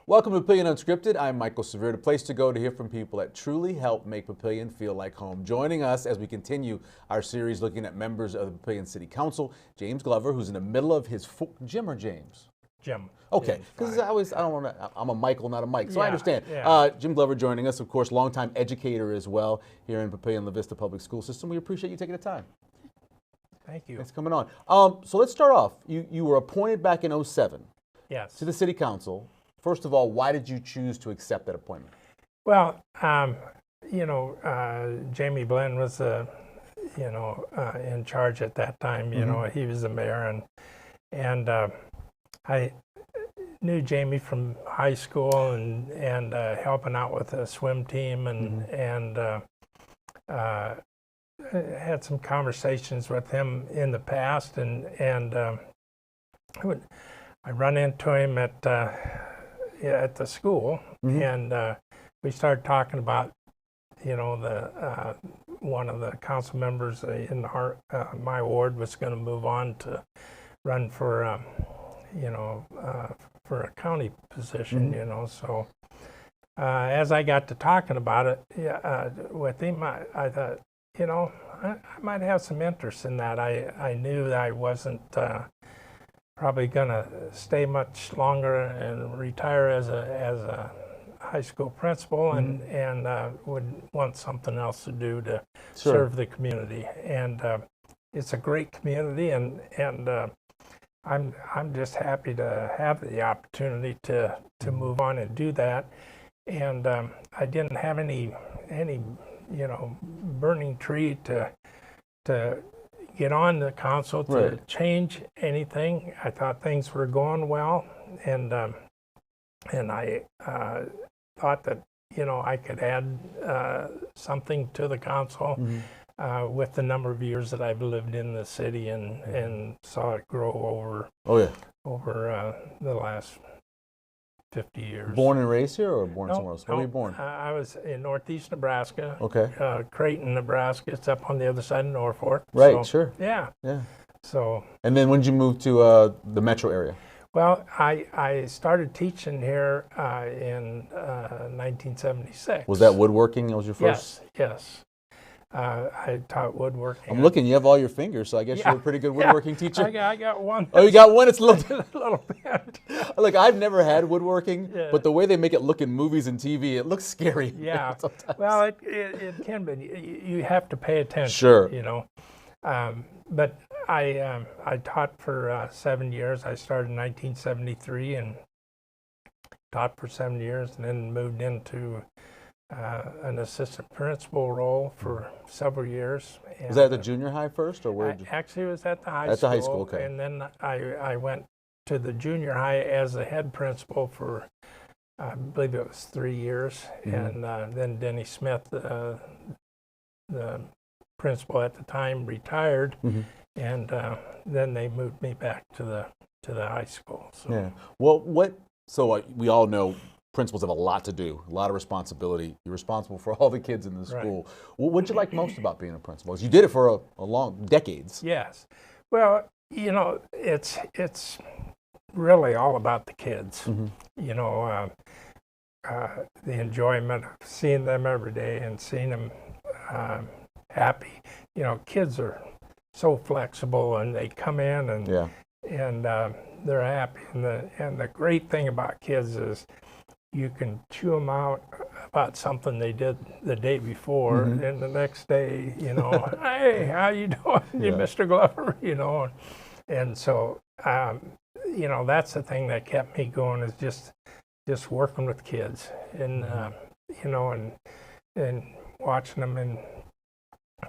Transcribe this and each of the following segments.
Welcome to Papillion UnScripted. I'm Michael Severe, the place to go to hear from people that truly help make Papillion feel like home. Joining us as we continue our series looking at members of the Papillion City Council, James Glover, who's in the middle of his Jim or James? Jim. Okay, because I don't want to, I'm a Michael, not a Mike, so I understand. Yeah. Jim Glover joining us, of course, longtime educator as well here in Papillion La Vista Public School System. We appreciate you taking the time. Thank you. Thanks for coming on. So let's start off. You were appointed back in '07 Yes. to the City Council. First of all, why did you choose to accept that appointment? Well, Jamie Blinn was, in charge at that time. You know, he was the mayor, and I knew Jamie from high school and helping out with the swim team, and had some conversations with him in the past, and I run into him at the school, and we started talking about, the one of the council members in my ward was going to move on to run for, for a county position, So as I got to talking about it with him, I thought, I might have some interest in that. I knew that I wasn't probably going to stay much longer and retire as a high school principal, and would want something else to do to serve the community. And it's a great community, and I'm just happy to have the opportunity to move on and do that. And I didn't have any burning tree to get on the council to change anything. I thought things were going well, and I thought that I could add something to the council with the number of years that I've lived in the city and saw it grow over the last 50 years. Born and raised here, or born somewhere else? Where were you born? I was in northeast Nebraska. Okay. Creighton, Nebraska. It's up on the other side of Norfolk. Right, so, sure. Yeah. Yeah. So. And then when did you move to the metro area? Well, I started teaching here in 1976. Was that woodworking? That was your first? Yes. I taught woodworking. I'm looking, you have all your fingers, so I guess you're a pretty good woodworking teacher. I got one. Oh, you got one? It's a little, a little bit. Look, I've never had woodworking, but the way they make it look in movies and TV, it looks scary. Yeah. Sometimes. Well, it can be. You have to pay attention. Sure. But I taught for 7 years. I started in 1973 and taught for 7 years, and then moved into an assistant principal role for several years. And, was that at the junior high first, or where? Actually, it was at the high school. At the high school, okay. And then I went to the junior high as the head principal for, I believe it was 3 years. And then Denny Smith, the principal at the time, retired, and then they moved me back to the high school. So. Yeah. Well, so we all know principals have a lot to do, a lot of responsibility. You're responsible for all the kids in the school. What did you like most about being a principal? You did it for a long decades. Yes. Well, it's really all about the kids. The enjoyment of seeing them every day and seeing them happy. Kids are so flexible, and they come in and they're happy. And the great thing about kids is you can chew them out about something they did the day before, and the next day, hey, how you doing, Mr. Glover? And so that's the thing that kept me going, is just working with kids, and and watching them in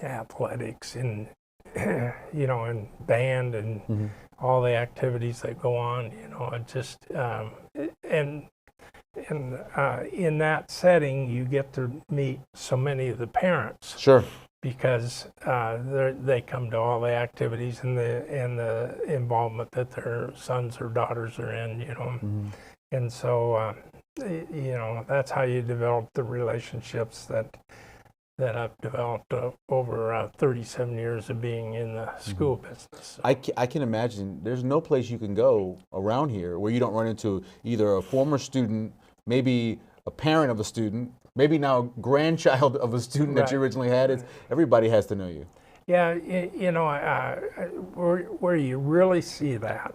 athletics and and band and all the activities that go on. It just and in that setting, you get to meet so many of the parents. Sure. Because they come to all the activities and the involvement that their sons or daughters are in, and so that's how you develop the relationships that I've developed over 37 years of being in the school business. So. I can imagine there's no place you can go around here where you don't run into either a former student maybe a parent of a student, maybe now grandchild of a student that you originally had. Everybody has to know you. Yeah, where you really see that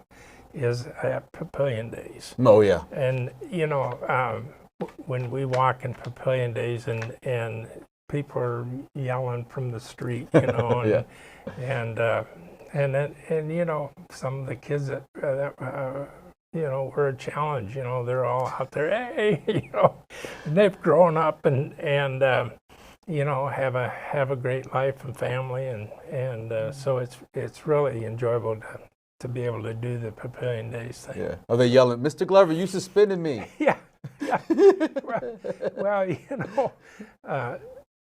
is at Papillion Days. Oh yeah. And when we walk in Papillion Days and people are yelling from the street, and some of the kids that were a challenge, they're all out there, hey, and they've grown up and have a great life and family, and so it's really enjoyable to be able to do the Papillion Days thing. Yeah. Are they yelling, Mr. Glover, you suspended me? Yeah. Well,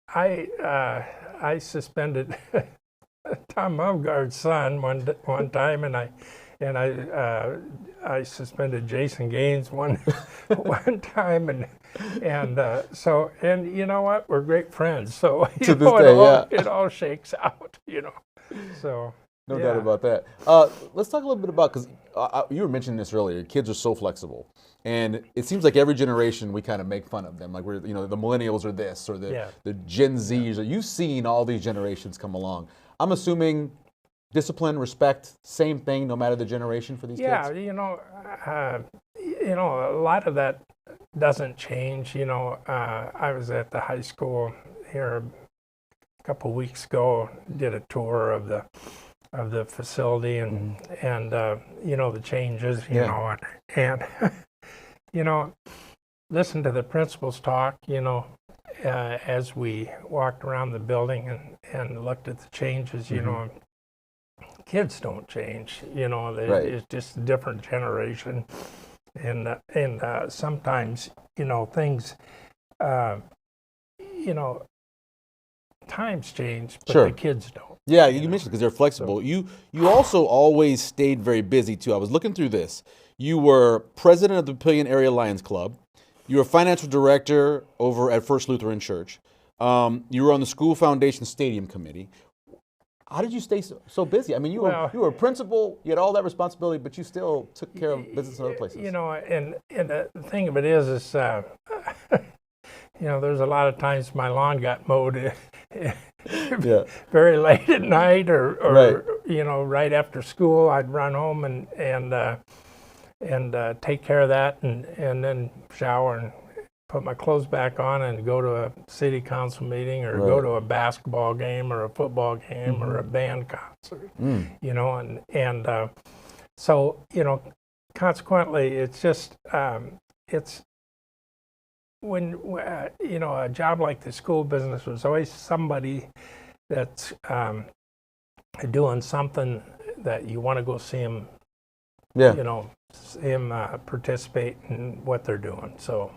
I suspended Tom Mumgard's son one time, and I suspended Jason Gaines one time, and you know what? We're great friends, so it all shakes out, So. No doubt about that. Let's talk a little bit about, because you were mentioning this earlier, kids are so flexible. And it seems like every generation we kind of make fun of them. Like the millennials are this, or the Gen Zs. You've seen all these generations come along. I'm assuming discipline, respect, same thing no matter the generation for these kids? Yeah, a lot of that doesn't change. I was at the high school here a couple weeks ago, did a tour of the facility and the changes, and listen to the principals talk, as we walked around the building and looked at the changes, kids don't change, it's just a different generation, and sometimes, things, times change, but the kids don't. Yeah, you mentioned because they're flexible. You also always stayed very busy too. I was looking through this. You were president of the Papillion Area Lions Club. You were financial director over at First Lutheran Church. You were on the School Foundation Stadium Committee. How did you stay so busy? I mean, you were a principal. You had all that responsibility, but you still took care of business in other places. And the thing of it is there's a lot of times my lawn got mowed very late at night, or right after school. I'd run home and take care of that, and then shower and put my clothes back on and go to a city council meeting, or go to a basketball game or a football game or a band concert. So consequently, it's just it's when a job like the school business was always somebody that's doing something that you want to go see him, see him participate in what they're doing. So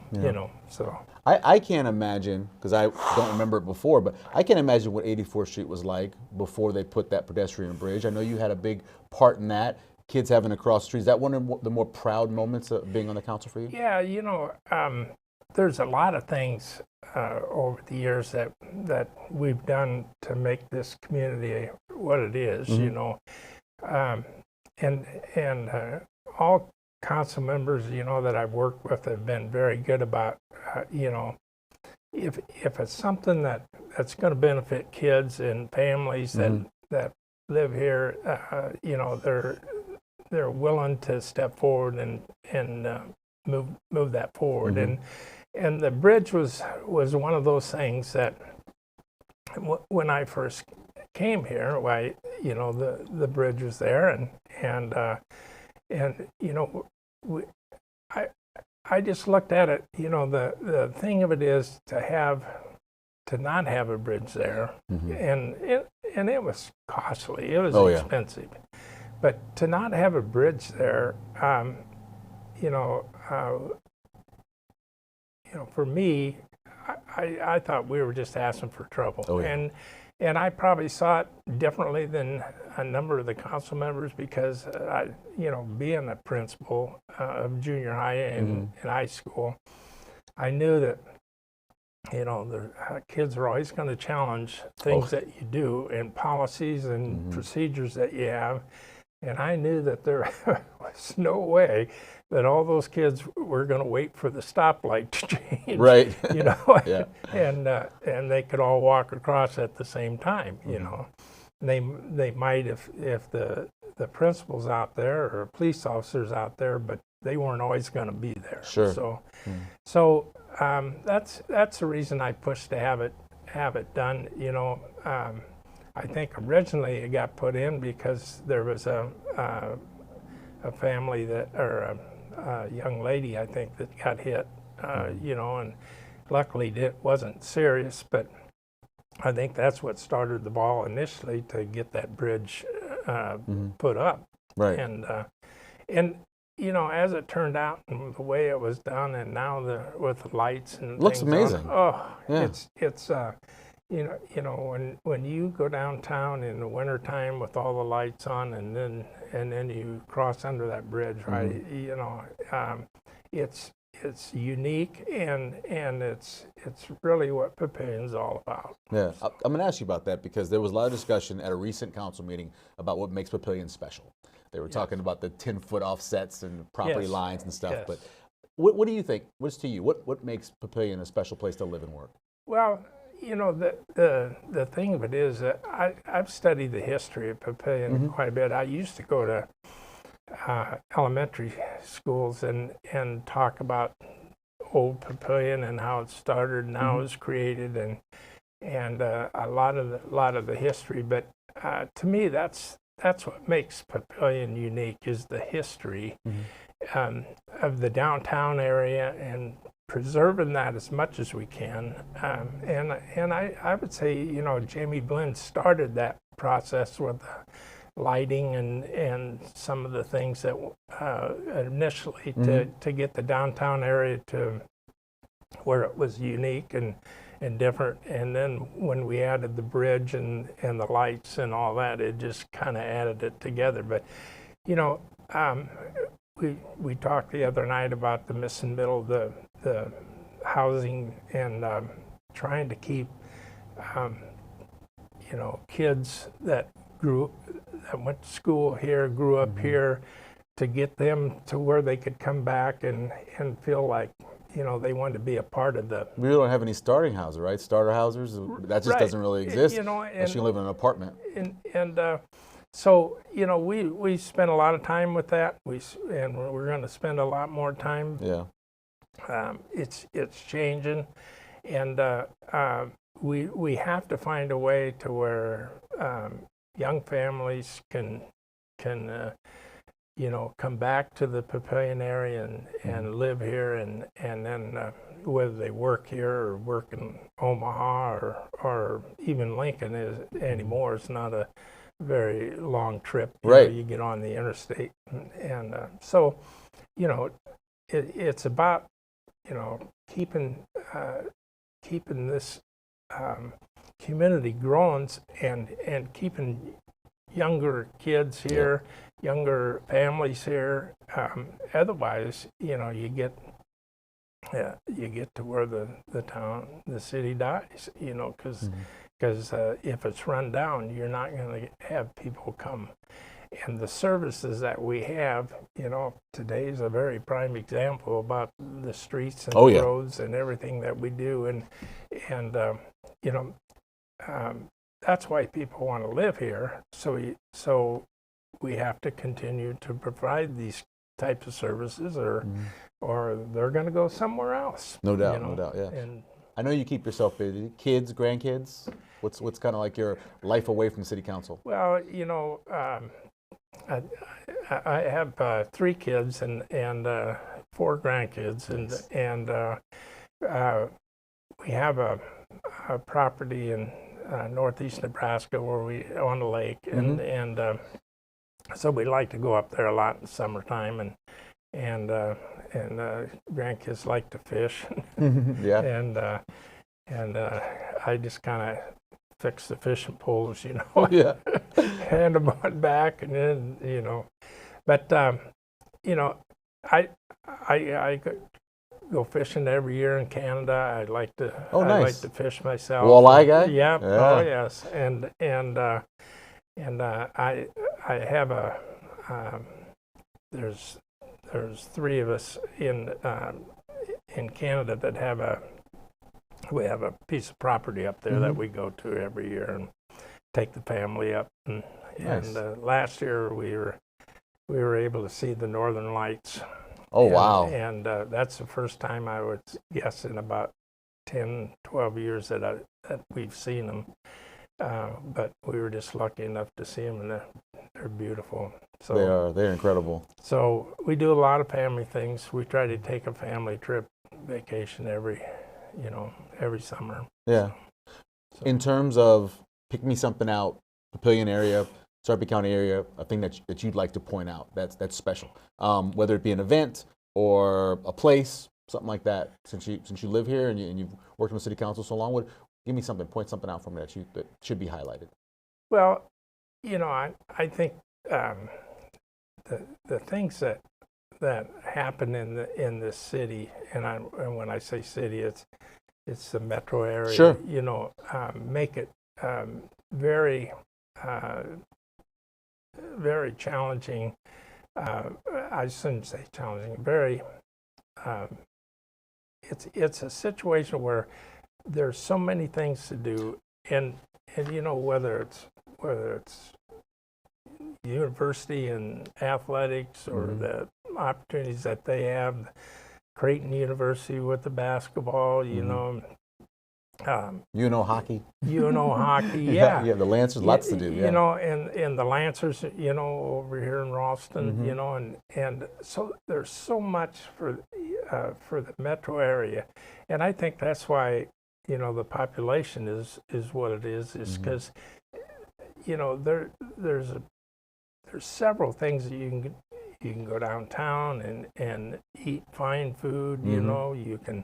I can't imagine, because I don't remember it before, but I can't imagine what 84th Street was like before they put that pedestrian bridge. I know you had a big part in that. Kids having to cross streets. Is that one of the more proud moments of being on the council for you? Yeah, there's a lot of things over the years that we've done to make this community what it is, and all council members, that I've worked with have been very good about, if it's something that's going to benefit kids and families that live here, they're willing to step forward and move that forward. And the bridge was one of those things that when I first came here, the bridge was there, I just looked at it. The thing of it is to not have a bridge there, and it was costly. It was expensive, but to not have a bridge there, for me, I thought we were just asking for trouble. And I probably saw it differently than a number of the council members, because being a principal of junior high and high school, I knew that the kids are always going to challenge things that you do, and policies and procedures that you have. And I knew that there was no way that all those kids were going to wait for the stoplight to change. Right. You know, Yeah. and they could all walk across at the same time. You know, they might if the principal's out there or police officers out there, but they weren't always going to be there. Sure. So that's the reason I pushed to have it done. You know, I think originally it got put in because there was a family that, or a young lady, I think, that got hit. You know, and luckily it wasn't serious, but I think that's what started the ball initially to get that bridge put up. Right. And you know, as it turned out, and the way it was done, and now with the lights and looks things amazing. On, yeah. It's you know when you go downtown in the wintertime with all the lights on, and then you cross under that bridge, right? You know, it's unique, and it's really what Papillion's all about. Yeah, I'm going to ask you about that because there was a lot of discussion at a recent council meeting about what makes Papillion special. They were talking about the 10-foot offsets and property lines and stuff. But what do you think? What's to you? What makes Papillion a special place to live and work? Well, you know, the thing of it is that I've studied the history of Papillion quite a bit. I used to go to elementary schools and talk about old Papillion and how it started and how it was created and a lot of the history. But to me, that's what makes Papillion unique, is the history of the downtown area and preserving that as much as we can. And I would say, you know, Jamie Blinn started that process with the lighting and some of the things that initially to get the downtown area to where it was unique and different. And then when we added the bridge and the lights and all that, it just kind of added it together. But, you know, we talked the other night about the missing middle, the housing, and trying to keep, you know, kids that went to school here, grew up here, to get them to where they could come back and feel like, you know, they wanted to be a part of the. We don't have any starting houses, right? Starter houses, that just doesn't really exist. You know, unless you live in an apartment. So, you know, we spent a lot of time with that. And we're going to spend a lot more time. Yeah. It's changing, and we have to find a way to where young families can you know, come back to the Papillion area and live here, and then whether they work here or work in Omaha or even Lincoln anymore, it's not a very long trip. You know, you get on the interstate, and so, you know, it's about, you know, keeping this community growing and keeping younger kids here, younger families here. Otherwise, you know, you get to where the city dies. You know, because if it's run down, you're not going to have people come. And the services that we have, you know, today is a very prime example about the streets and the roads and everything that we do, and you know, that's why people want to live here. So we have to continue to provide these types of services, or they're going to go somewhere else. No doubt, you know? no doubt, yeah. And I know you keep yourself busy. Kids, grandkids? What's kind of like your life away from City Council? Well, you know, I have 3 kids and 4 grandkids, and we have a property in northeast Nebraska where we on the lake, and so we like to go up there a lot in the summertime, and grandkids like to fish. Yeah. And I just kind of fix the fishing poles, you know. Hand them on back, and then, you know. But you know, I go fishing every year in Canada. I like to I like to fish myself. Walleye guy? Yeah. Yeah. Oh yes. And I have a there's 3 of us in Canada that have a piece of property up there that we go to every year and take the family up. And last year we were able to see the Northern Lights. Oh, wow. And that's the first time, I would guess, in about 10, 12 years that we've seen them. But we were just lucky enough to see them, and they're beautiful. So they're incredible. So we do a lot of family things. We try to take a family trip vacation every summer. Yeah. So. In terms of pick me something out, Papillion area, Sarpy County area, a thing that you'd like to point out that's special, whether it be an event or a place, something like that. Since you live here and you've worked in the city council so long, give me something, point something out for me that should be highlighted. Well, I think the things that happen in the city, and when I say city, it's the metro area. Sure. Make it very very challenging. I shouldn't say challenging. Very. It's a situation where there's so many things to do, and whether it's university and athletics or the opportunities that they have, Creighton University with the basketball, hockey. Hockey, yeah. Yeah, the Lancers, lots to do. Yeah. And the Lancers, over here in Ralston, and so there's so much for the metro area, and I think that's why the population is what it is because there's several things that you can go downtown and eat fine food. You can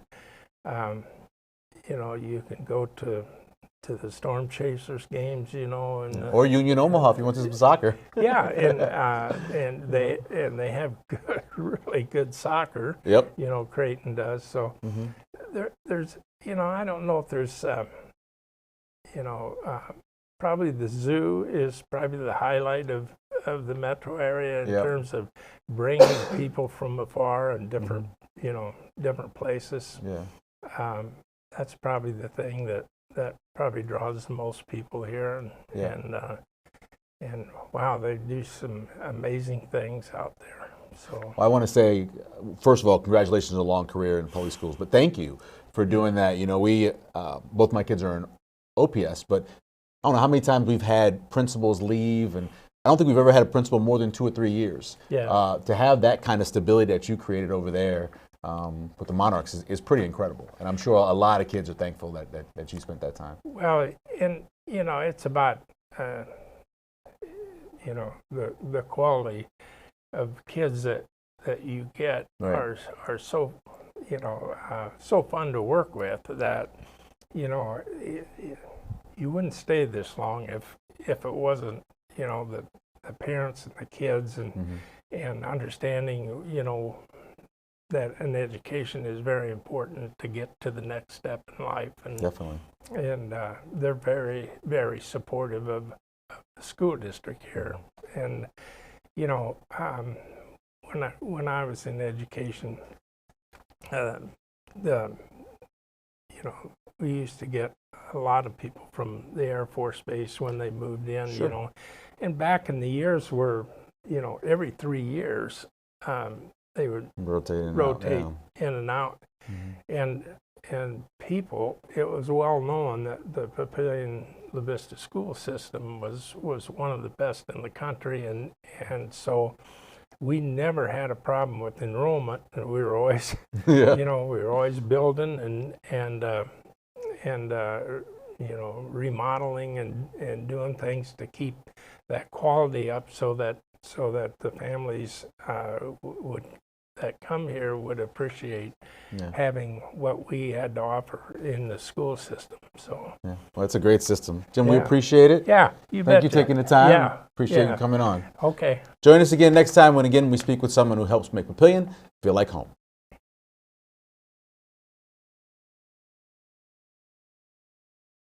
you can go to the Storm Chasers games, or Union Omaha if you want to some soccer. Yeah, and they have really good soccer. Yep. Creighton does. So there's I don't know if there's probably the zoo is probably the highlight of the metro area in terms of bringing people from afar and different different places. Yeah. That's probably the thing that probably draws the most people here, and wow, they do some amazing things out there. So I want to say, first of all, congratulations on a long career in public schools, but thank you for doing that. We both my kids are in OPS, but I don't know how many times we've had principals leave, and I don't think we've ever had a principal more than 2 or 3 years. Yeah. To have that kind of stability that you created over there with the Monarchs is pretty incredible, and I'm sure a lot of kids are thankful that you spent that time. Well, and it's about the quality of kids that you get are so so fun to work with that you wouldn't stay this long if it wasn't the parents and the kids and understanding that an education is very important to get to the next step in life. And definitely. And they're very, very supportive of the school district here. And when I was in education, we used to get a lot of people from the Air Force Base when they moved in. Sure. And back in the years where every 3 years they would rotate in and out. And people, it was well known that the Papillion La Vista school system was one of the best in the country, and so we never had a problem with enrollment. We were always we were always building and remodeling and doing things to keep that quality up so that the families that come here would appreciate having what we had to offer in the school system. So well, that's a great system. Jim, we appreciate it. Yeah, you bet. Thank you for taking the time. Yeah. Appreciate you coming on. Okay. Join us again next time when we speak with someone who helps make Papillion feel like home.